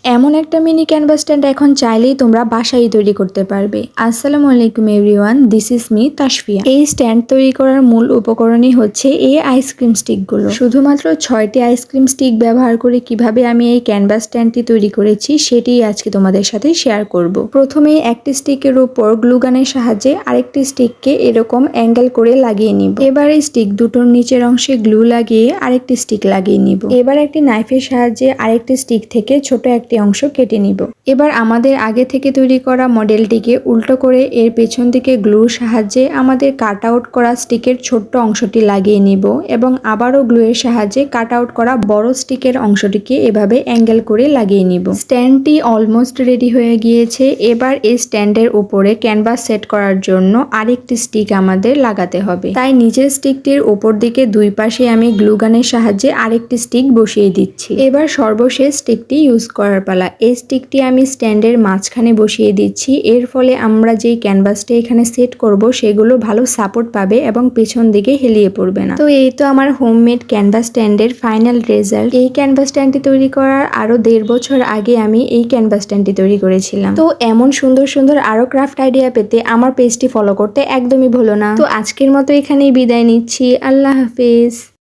এমন একটা mini canvas stand এখন চাইলেই তোমরা বাসায় তৈরি করতে পারবে। আসসালামু আলাইকুম everyone, this is me Tasfia. এই স্ট্যান্ড তৈরি করার মূল উপকরণই হচ্ছে এই আইসক্রিম স্টিকগুলো। শুধুমাত্র 6টি আইসক্রিম স্টিক ব্যবহার করে কিভাবে আমি এই ক্যানভাস স্ট্যান্ডটি তৈরি করেছি সেটি আজকে তোমাদের সাথে শেয়ার করব। প্রথমে একটি স্টিকের উপর গ্লুগানের সাহায্যে আরেকটি স্টিককে এরকম অ্যাঙ্গেল করে লাগিয়ে নিব। এবার এই স্টিক দুটোর নিচের অংশে গ্লু লাগিয়ে আরেকটি স্টিক লাগিয়ে নিব। এবার একটি নাইফের সাহায্যে আরেকটি স্টিক থেকে ছোট একটি অংশ কেটে নিব। এবার আমাদের আগে থেকে তৈরি করা মডেলটিকে উল্টো করে এর পেছন দিকে গ্লুর সাহায্যে আমাদের কাট আউট করা স্টিকের ছোট্ট অংশটি লাগিয়ে নিব এবং আবারও গ্লুয়ের সাহায্যে কাট আউট করা বড় স্টিকের অংশটিকে এভাবে অ্যাঙ্গেল করে লাগিয়ে নিব। স্ট্যান্ডটি অলমোস্ট রেডি হয়ে গিয়েছে। এবার এই স্ট্যান্ডের উপরে ক্যানভাস সেট করার জন্য আরেকটি স্টিক আমাদের লাগাতে হবে। তাই নিচের স্টিকটির উপর দিকে দুই পাশে আমি গ্লু গানের সাহায্যে আরেকটি স্টিক বসিয়ে দিচ্ছি। এবার সর্বশেষ স্টিকটি ইউজ করার পালা। এই স্টিকটি আমি স্ট্যান্ডের মাঝখানে বসিয়ে দিচ্ছি। এর ফলে আমরা যেই ক্যানভাসটা এখানে সেট করব সেগুলো ভালো সাপোর্ট পাবে এবং পেছন দিকে হেলিয়ে পড়বে না। তো এই তো আমার হোমমেড ক্যানভাস স্ট্যান্ডের ফাইনাল রেজাল্ট। এই ক্যানভাস স্ট্যান্ডটি তৈরি করার আরো 1.5 বছর আগে আমি এই ক্যানভাস স্ট্যান্ডটি তৈরি করেছিলাম। তো এমন সুন্দর সুন্দর আরো ক্রাফট আইডিয়া পেতে আমার পেজটি ফলো করতে একদমই ভুলো না। তো আজকের মতো এখানেই বিদায় নিচ্ছি। আল্লাহ হাফেজ।